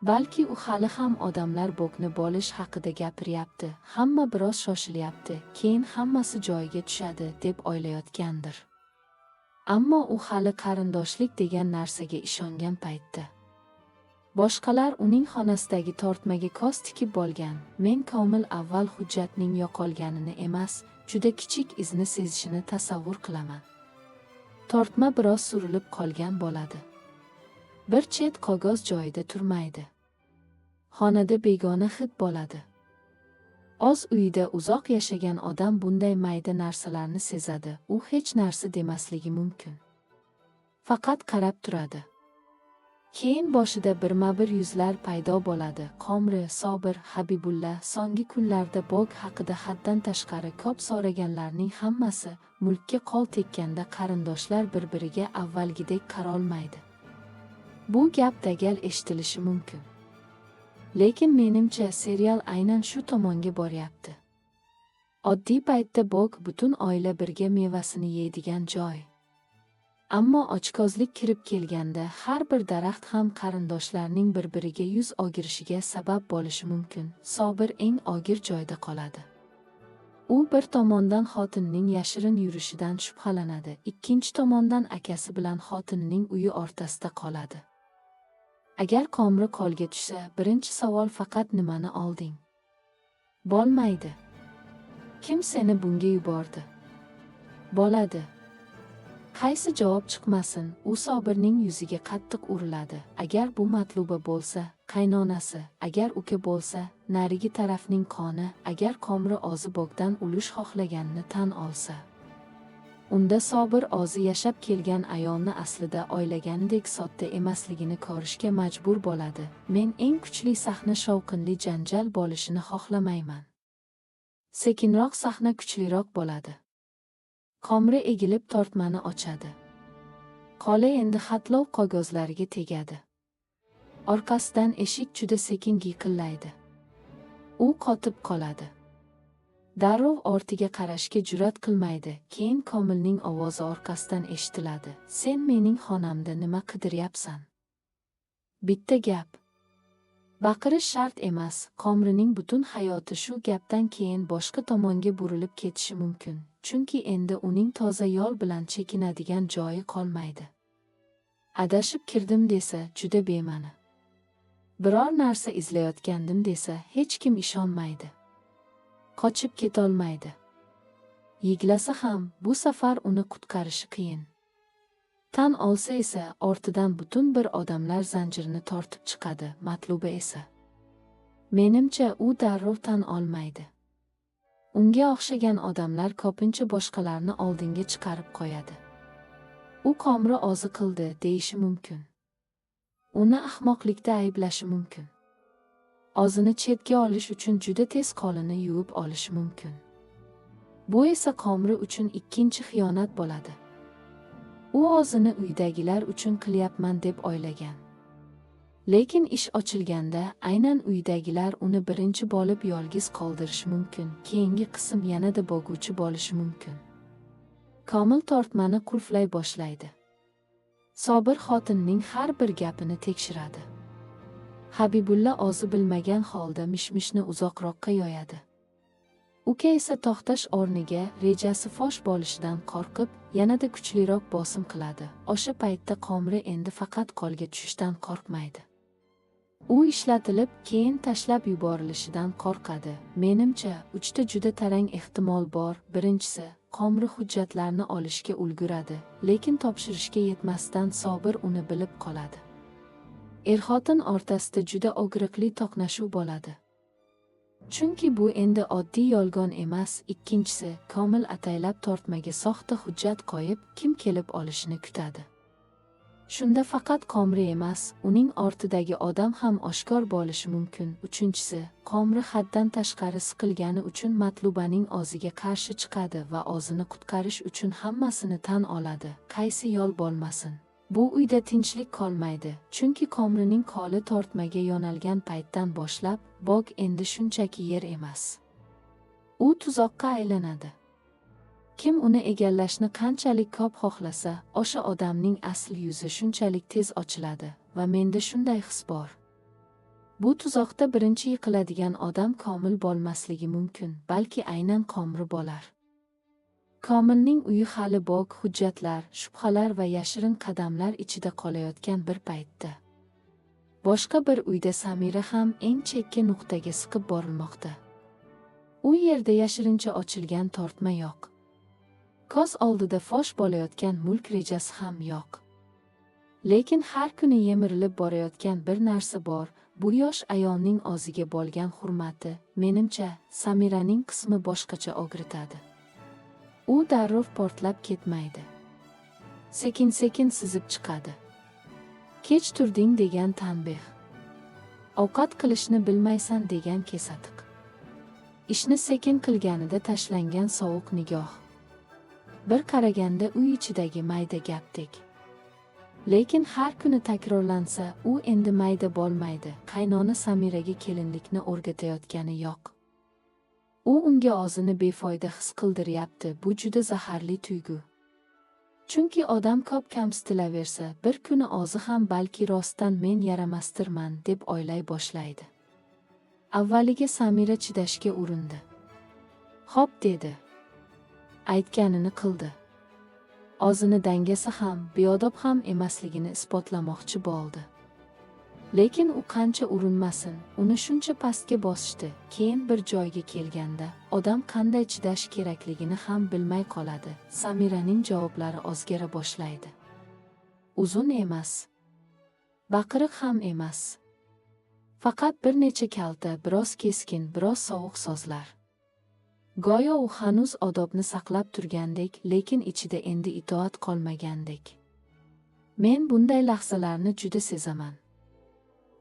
Balki u hali ham odamlar bog'ni bo'lish haqida gapiryapti, hamma biroz shoshilyapti, keyin hammasi joyiga tushadi deb o'ylayotgandir. Ammo u hali qarindoshlik degan narsaga ishongan paytda. Boshqalar uning xonasidagi tortmaga ko'z tikib bo'lgan. Men Komil avval hujjatning yo'qolganini emas, juda kichik izni sezishini tasavvur qilaman. Tortma biroz surilib qolgan bo'ladi. Bir chet qog'oz joyida turmaydi. Xonada begona hid bo'ladi. Oz uyida uzoq yashagan odam bunday mayda narsalarni sezadi, u hech narsa demasligi mumkin. Faqat qarab turadi. Keyin boshida birma-bir yuzlar paydo bo'ladi. Komri, Sobir, Habibulla so'nggi kunlarda Bog haqida haddan tashqari ko'p so'raganlarning hammasi mulkka qo'l tekkanda qarindoshlar bir-biriga avvalgidek qarolmaydi. Bu gap dagal eshitilishi mumkin. Lekin menimcha serial aynan shu tomonga boryapti. Oddiy paytda Bog butun oila birga mevasini yeydigan joy. Ammo ochkozlik kirib kelganda har bir daraxt ham qarindoshlarning bir-biriga yuz o'girishiga sabab bo'lishi mumkin. Sobir eng og'ir joyda qoladi. U bir tomondan xotinining yashirin yurishidan shubhalanadi, ikkinchi tomondan akasi bilan xotinining uyi o'rtasida qoladi. Agar Komri qo'lga tushsa, birinchi savol faqat nimani olding? Bo'lmaydi. Kim seni bunga yubordi? Bo'ladi. Qaysi javob chiqmasin, u Sobirning yuziga qattiq uriladi. Agar bu Matluba bo'lsa, qaynonasi, agar uka bo'lsa, narigi tarafning qoni, agar Komri o'zi Bogdan ulush xohlaganini tan olsa, unda Sobir o'zi yashab kelgan ayolni aslida o'ylagandek sodda emasligini ko'rishga majbur bo'ladi. Men eng kuchli sahna shovqinli janjal bo'lishini xohlamayman. Sekinroq sahna kuchliroq bo'ladi. Komri egilib tortmani ochadi. Qo'li endi xatlov qog'ozlariga tegadi. Orqasidan eshik juda sekin giyqillaydi. U qotib qoladi. Darrov ortiga qarashga jur'at qilmaydi. Keyin Komilning ovozi orqasidan eshitiladi. Sen mening xonamda nima qidiryapsan? Bitta gap. Baqirish shart emas. Komrining butun hayoti shu gapdan keyin boshqa tomonga burilib ketishi mumkin. Chunki endi uning toza yo'l bilan chekinadigan joyi qolmaydi. Adashib kirdim desa, juda bema'ni. Biror narsa izlayotgandim desa, hech kim ishonmaydi. Qochib ketolmaydi. Yiglasa ham bu safar uni qutqarishi qiyin. Tan olsa esa, ortidan butun bir odamlar zanjirini tortib chiqadi. Matluba esa, menimcha, u darrov tan olmaydi. Unga o'xshagan odamlar ko'pincha boshqalarni oldinga chiqarib qo'yadi. U Komri o'zi qildi deyishi mumkin. Uni ahmoqlikda ayblashi mumkin. O'zini chetga olish uchun juda tez qo'lini yuvib olishi mumkin. Bu esa Komri uchun ikkinchi xiyonat bo'ladi. U o'zini uydagilar uchun qilyapman deb o'ylagan. Lekin ish ochilganda aynan uydagilar uni birinchi bo'lib yolg'iz qoldirishi mumkin. Keyingi qism yanada bo'g'uvchi bo'lishi mumkin. Komil tortmani qulflay boshlaydi. Sobir xotinining har bir gapini tekshiradi. Habibulla o'zi bilmagan holda mishmishni uzoqroqqa yoyadi. Uka esa to'xtash o'rniga rejasi fosh bo'lishidan qo'rqib, yanada kuchliroq bosim qiladi. O'sha paytda Komri endi faqat qo'lga tushishdan qo'rqmaydi. U ishlatilib, keyin tashlab yuborilishidan qo'rqadi. Menimcha, uchta juda tarang ehtimol bor. Birinchisi, Komri hujjatlarni olishga ulguradi, lekin topshirishga yetmasdan Sobir uni bilib qoladi. Er-xotin o'rtasida juda og'riqli to'qnashuv bo'ladi. Chunki bu endi oddiy yolg'on emas. Ikkinchisi, Komil ataylab tortmaga soxta hujjat qo'yib, kim kelib olishini kutadi. Shunda faqat Komri emas, uning ortidagi odam ham oshkor bo'lishi mumkin. Uchinchisi, Komri haddan tashqari siqilgani uchun Matlubaning o'ziga qarshi chiqadi va o'zini qutqarish uchun hammasini tan oladi. Qaysi yo'l bo'lmasin, bu uyda tinchlik qolmaydi. Chunki Komrining qo'li tortmaga yo'nalgan paytdan boshlab, Bog endi shunchaki yer emas. U tuzoqqa aylanadi. Kim uni egallashni qanchalik ko'p xohlasa, o'sha odamning asl yuzi shunchalik tez ochiladi va menda shunday his bor. Bu tuzoqda birinchi yiqiladigan odam Komil bo'lmasligi mumkin, balki aynan Komri bo'lar. Komilning uyi hali Bog, hujjatlar, shubhalar va yashirin qadamlar ichida qolayotgan bir paytda. Boshqa bir uyda Samira ham eng chekka nuqtaga siqib borilmoqda. U yerda yashirincha ochilgan tortma yo'q. Ko'z oldida fosh bo'layotgan mulk rejasi ham yo'q. Lekin har kuni yemirilib borayotgan bir narsa bor Bu yosh ayolning o'ziga bo'lgan hurmati, menimcha, Samiraning qismi boshqacha og'ritadi. U darrov portlab ketmaydi. Sekin-sekin sizib chiqadi. Kech turding degan tanbeh. Ovqat qilishni bilmaysan degan kesatiq. Ishni sekin qilganida tashlangan sovuq nigoh. Bir qaraganda uy ichidagi mayda gapdek. Lekin har kuni takrorlansa, u endi mayda bo'lmaydi. Qaynona Samiraga kelinlikni o'rgatayotgani yo'q. U unga o'zini befoyda his qildiryapti. Bu juda zaharli tuyg'u. Chunki odam ko'p kamsitilaversa, bir kuni o'zi ham balki rostdan men yaramasdirman deb o'ylay boshlaydi. Avvaliga Samira chidashga urindi. "Xo'p", dedi. Aytganini qildi. O'zini dangasa ham, beodob ham emasligini isbotlamoqchi bo'ldi. Lekin u qancha urinmasin, uni shuncha pastga bosishdi. Keyin bir joyga kelganda, odam qanday chidash kerakligini ham bilmay qoladi. Samiraning javoblari o'zgara boshlaydi. Uzun emas. Baqiriq ham emas. Faqat bir necha kalta, biroz keskin, biroz sovuq so'zlar. Go'yo u hanuz odobni saqlab turgandek, lekin ichida endi itoat qolmagandek. Men bunday lahzalarni juda sezaman.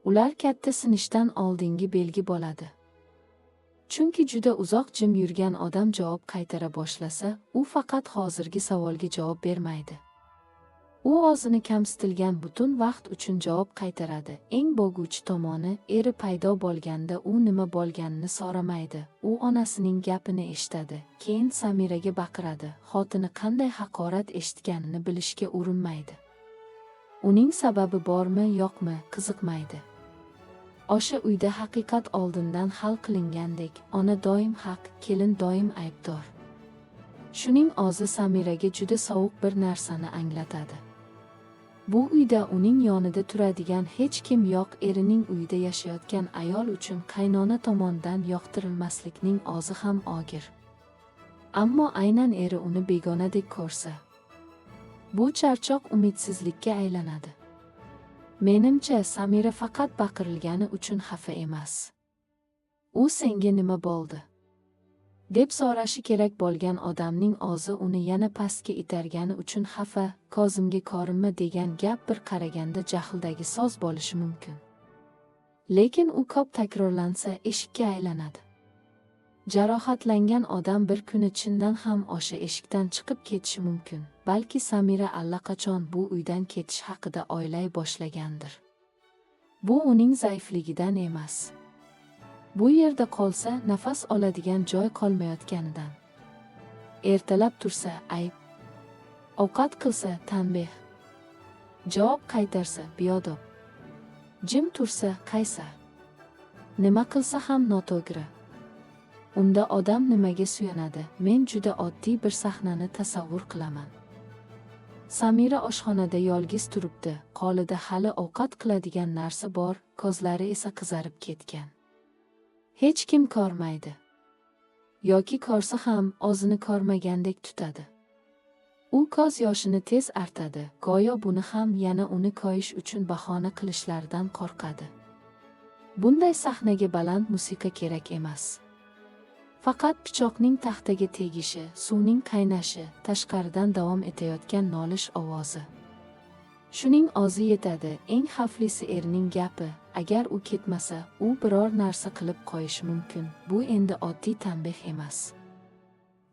Ular katta sinishdan oldingi belgi bo'ladi. Chunki juda uzoq jim yurgan odam javob qaytara boshlasa, u faqat hozirgi savolga javob bermaydi. U o'zini kamsitilgan butun vaqt uchun javob qaytaradi. Eng bo'g'uvchi tomoni, eri paydo bo'lganda u nima bo'lganini so'ramaydi. U onasining gapini eshitadi, keyin Samiraga baqiradi. Xotini qanday haqorat eshitganini bilishga urinmaydi. Uning sababi bormi, yo'qmi, qiziqmaydi. O'sha uyda haqiqat oldindan hal qilingandek, ona doim haq, kelin doim aybdor. Shuning o'zi Samiraga juda sovuq bir narsani anglatadi. Bu uyda uning yonida turadigan hech kim yo'q. Erining uyida yashayotgan ayol uchun qaynona tomonidan yoqtirilmaslikning o'zi ham og'ir. Ammo aynan eri uni begonadek ko'rsa, bu charchoq umidsizlikka aylanadi. Menimcha, Samira faqat baqirilgani uchun xafa emas. U senga nima bo'ldi deb so'rashi kerak bo'lgan odamning o'zi uni yana pastga itargani uchun xafa. Kozimga korinma degan gap bir qaraganda jahldagi so'z bo'lishi mumkin. Lekin u ko'p takrorlansa eshikka aylanadi. Jarohatlangan odam bir kuni chindan ham o'sha eshikdan chiqib ketishi mumkin. Balki Samira allaqachon bu uydan ketish haqida o'ylay boshlagandir. Bu uning zaifligidan emas. Bu yerda qolsa nafas oladigan joy qolmayotganidan. Ertalab tursa ayb, ovqat qilsa tanbeh, javob qaytarsa beodob, jim tursa qaysar, nima qilsa ham noto'g'ri. Unda odam nimaga suyanadi? Men juda oddiy bir sahnani tasavvur qilaman. Samira oshxonada yolg'iz turibdi. Qo'lida hali ovqat qiladigan narsa bor, ko'zlari esa qizarib ketgan. Hech kim ko'rmaydi. Yoki ko'rsa ham o'zini ko'rmagandek tutadi. U ko'z yoshini tez artadi. Go'yo buni ham yana uni ko'yish uchun bahona qilishlaridan qo'rqadi. Bunday sahnaga baland musiqa kerak emas. Faqat pichoqning taxtaga tegishi, suvning qaynashi, tashqaridan davom etayotgan nolish ovozi. Shuning o'zi yetadi. Eng xavflisi erining gapi. Agar u ketmasa, u biror narsa qilib qo'yishi mumkin. Bu endi oddiy tanbeh emas.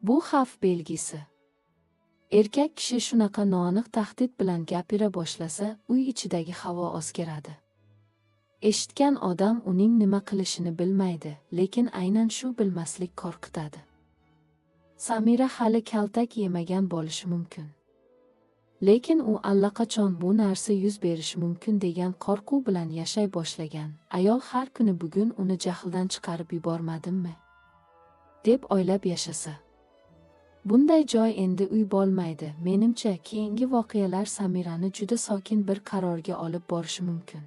Bu xavf belgisi. Erkak kishi shunaqa noaniq tahdid bilan gapira boshlasa, uy ichidagi havo o'zgaradi. Eshitgan odam uning nima qilishini bilmaydi, lekin aynan shu bilmaslik qo'rqitadi. Samira hali kaltak yemagan bo'lishi mumkin. Lekin u allaqachon bu narsa yuz berishi mumkin degan qo'rquv bilan yashay boshlagan. Ayol har kuni bugun uni jahldan chiqarib yubormadimmi deb o'ylab yashasa. Bunday joy endi uy bo'lmaydi. Menimcha, keyingi voqealar Samirani juda sokin bir qarorga olib borishi mumkin.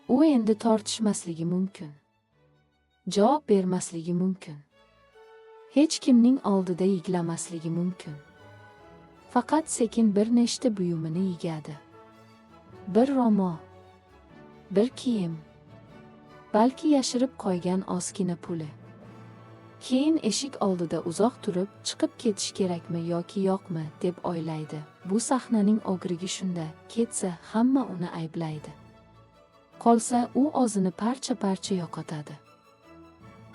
U endi tortishmasligi mumkin. Javob bermasligi mumkin. Hech kimning oldida yiglamasligi mumkin. Faqat sekin bir nechta buyumini yigadi. Bir ro'mol, bir kiyim, balki yashirib qo'ygan ozgina puli. Keyin eshik oldida uzoq turib, chiqib ketish kerakmi yoki yo'qmi deb o'ylaydi. Bu sahnaning o'g'rigi shunda, ketsa hamma uni ayblaydi. Qolsa u o'zini parcha-parcha yo'qotadi.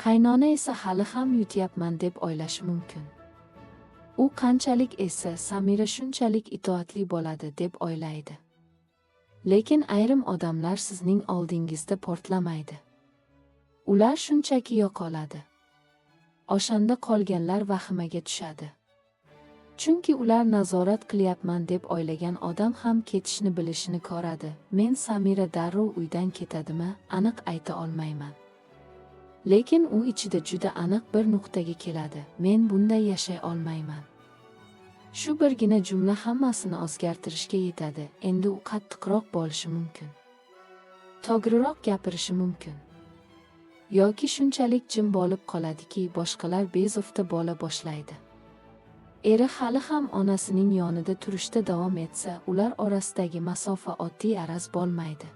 Qaynona esa hali ham yutyapman deb o'ylashi mumkin. U qanchalik esa Samira shunchalik itoatli bo'ladi deb o'ylaydi. Lekin ayrim odamlar sizning oldingizda portlamaydi. Ular shunchaki yo'qoladi. O'shanda qolganlar vahimaga tushadi. Chunki ular nazorat qilyapman deb o'ylagan odam ham ketishni bilishini ko'radi. Men Samira darrov uydan ketadimi, aniq ayta olmayman. Lekin u ichida juda aniq bir nuqtaga keladi. Men bunday yashay olmayman. Shu birgina jumla hammasini o'zgartirishga yetadi. Endi u qattiqroq bo'lishi mumkin. To'g'riroq gapirishi mumkin. Yoki shunchalik jim bo'lib qoladiki, boshqalar bezovta bo'la boshlaydi. Eri hali ham onasining yonida turishda davom etsa, ular orasidagi masofa oddiy araz bo'lmaydi.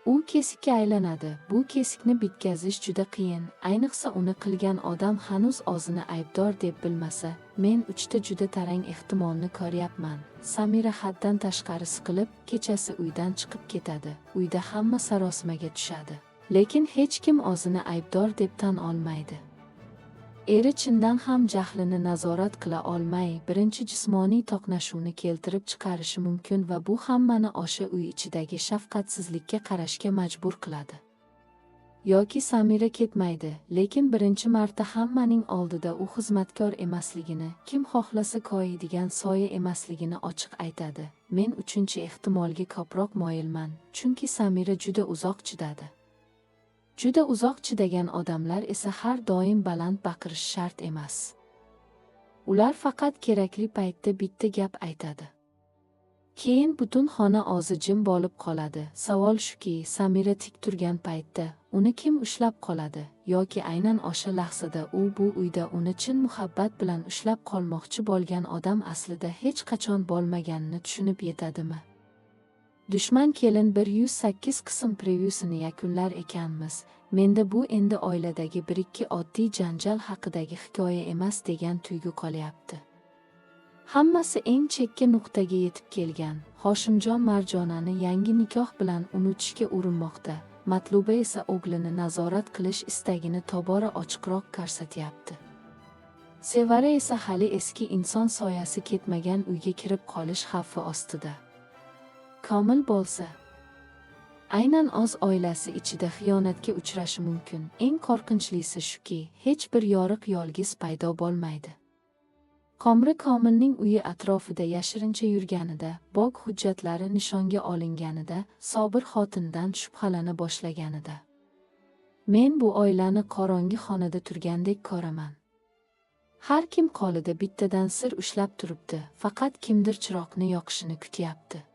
U kesikka aylanadi. Bu kesikni bitkazish juda qiyin, ayniqsa uni qilgan odam hanuz o'zini aybdor deb bilmasa. Men uchta juda tarang ehtimolni ko'ryapman. Samira haddan tashqari siqilib, kechasi uydan chiqib ketadi. Uyda hamma sarosimaga tushadi. Lekin hech kim o'zini aybdor deb tan olmaydi. Eri chindan ham jahlini nazorat qila olmay, birinchi jismoniy to'qnashuvni keltirib chiqarishi mumkin va bu hammani o'sha uy ichidagi shafqatsizlikka qarashga majbur qiladi. Yoki Samira ketmaydi, lekin birinchi marta hammaning oldida u xizmatkor emasligini, kim xohlasa ko'yadigan soya emasligini ochiq aytadi. Men uchinchi ehtimolga ko'proq moyilman, chunki Samira juda uzoq chidadi. Juda uzoq chidagan odamlar esa har doim baland baqirish shart emas. Ular faqat kerakli paytda bitta gap aytadi. Keyin butun xona o'zi jim bo'lib qoladi. Savol shuki, Samira tik turgan paytda uni kim ushlab qoladi yoki aynan o'sha lahzada u bu uyda uni chin muhabbat bilan ushlab qolmoqchi bo'lgan odam aslida hech qachon bo'lmaganini tushunib yetadimi? Dushman kelin 108 qism prevyusini yakunlar ekanmiz. Menda bu endi oiladagi bir-ikki oddiy janjal haqidagi hikoya emas degan tuyg'u qolyapti. Hammasi eng chekka nuqtaga yetib kelgan. Hoshimjon Marjonani yangi nikoh bilan unutishga urinmoqda. Matluba esa o'g'lini nazorat qilish istagini tobora ochiqroq ko'rsatyapti. Sevara esa hali eski inson soyasi ketmagan uyga kirib qolish xavfi ostida. Komil bo'lsa, aynan o'z oilasi ichida xiyonatga uchrashi mumkin. Eng qo'rqinchlisi shuki, hech bir yoriq yolg'iz paydo bo'lmaydi. Komri Komilning uyi atrofida yashirincha yurganida, bog' hujjatlari nishonga olinganida, Sobir xotindan shubhalana boshlaganida. Men bu oilani qorong'i xonada turgandek ko'raman. Har kim qo'lida bittadan sir ushlab turibdi, faqat kimdir chiroqni yoqishini kutyapti.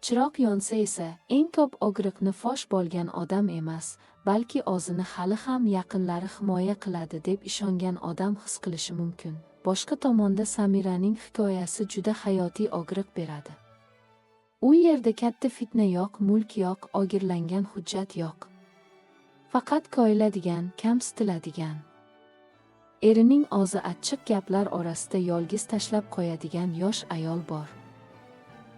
Chiroq yonsa esa, eng ko'p og'riqni fosh bo'lgan odam emas, balki o'zini hali ham yaqinlari himoya qiladi deb ishongan odam his qilishi mumkin. Boshqa tomonda Samiraning hikoyasi juda hayotiy og'riq beradi. U yerda katta fitna yo'q, mulk yo'q, o'g'irlangan hujjat yo'q. Faqat ko'yiladigan, kamsitiladigan. Erining o'zi achchiq gaplar orasida yolg'iz tashlab qo'yadigan yosh ayol bor.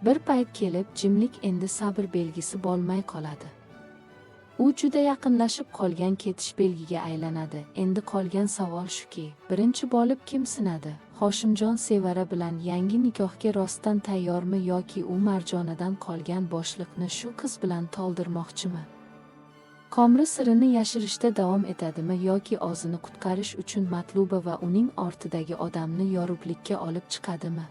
Bir payt kelib, jimlik endi sabr belgisi bo'lmay qoladi. U juda yaqinlashib qolgan ketish belgiga aylanadi. Endi qolgan savol shuki, birinchi bo'lib kim sinadi? Hoshimjon Sevara bilan yangi nikohga rostdan tayyormi yoki u Marjonadan qolgan bo'shliqni shu qiz bilan to'ldirmoqchimi? Komri sirini yashirishda davom etadimi yoki o'zini qutqarish uchun Matluba va uning ortidagi odamni yorug'likka olib chiqadimi?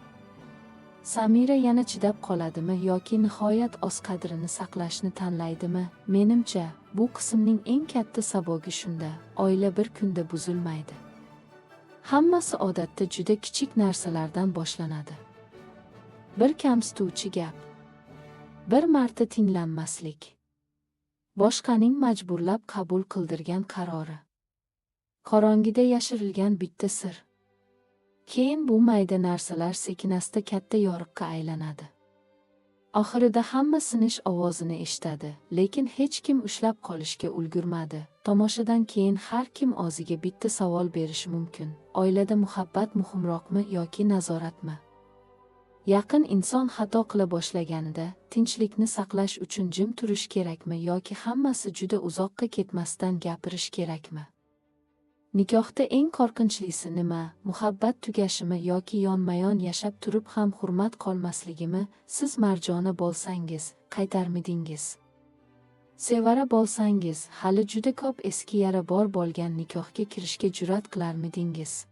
Samira yana chidab qoladimi yoki nihoyat o'z qadrini saqlashni tanlaydimi? Menimcha, bu qismning eng katta sabogi shunda, oila bir kunda buzilmaydi. Hammasi odatda juda kichik narsalardan boshlanadi. Bir kamsituvchi gap, bir marta tinglanmaslik, boshqaning majburlab qabul qildirgan qarori, qorong'ida yashirilgan bitta sir. Keyin bu mayda narsalar sekinasta katta yoriqqa aylanadi. Oxirida hamma sinish ovozini eshitadi, lekin hech kim ushlab qolishga ulgurmadi. Tomoshadan keyin har kim o'ziga bitta savol berishi mumkin. Oilada muhabbat muhimroqmi yoki nazoratmi? Yaqin inson xato qila boshlaganida tinchlikni saqlash uchun jim turish kerakmi yoki hammasi juda uzoqqa ketmasdan gapirish kerakmi? Nikohda eng qo'rqinchlisi nima? Muhabbat tugashimi yoki yonma-yon yashab turib ham hurmat qolmasligimi? Siz Marjona bo'lsangiz, qaytarmidingiz? Sevara bo'lsangiz, hali juda ko'p eski yara bor bo'lgan nikohga kirishga jur'at qilarmidingiz?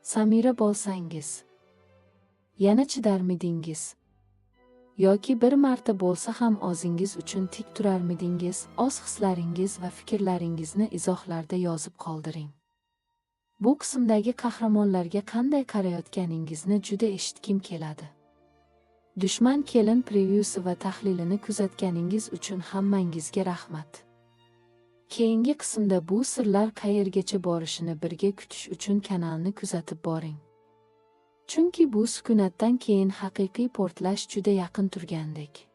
Samira bo'lsangiz, yana chidarmidingiz? Yoki bir marta bo'lsa ham o'zingiz uchun tik turarmidingiz? O'z hislaringiz va fikrlaringizni izohlarda yozib qoldiring. Bu qismdagi qahramonlarga qanday qarayotganingizni juda eshitgim keladi. Dushman kelin prevyusi va tahlilini kuzatganingiz uchun hammangizga rahmat. Keyingi qismda bu sirlar qayergacha borishini birga kutish uchun kanalni kuzatib boring. Chunki bu sukunatdan keyin haqiqiy portlash juda yaqin turgandek.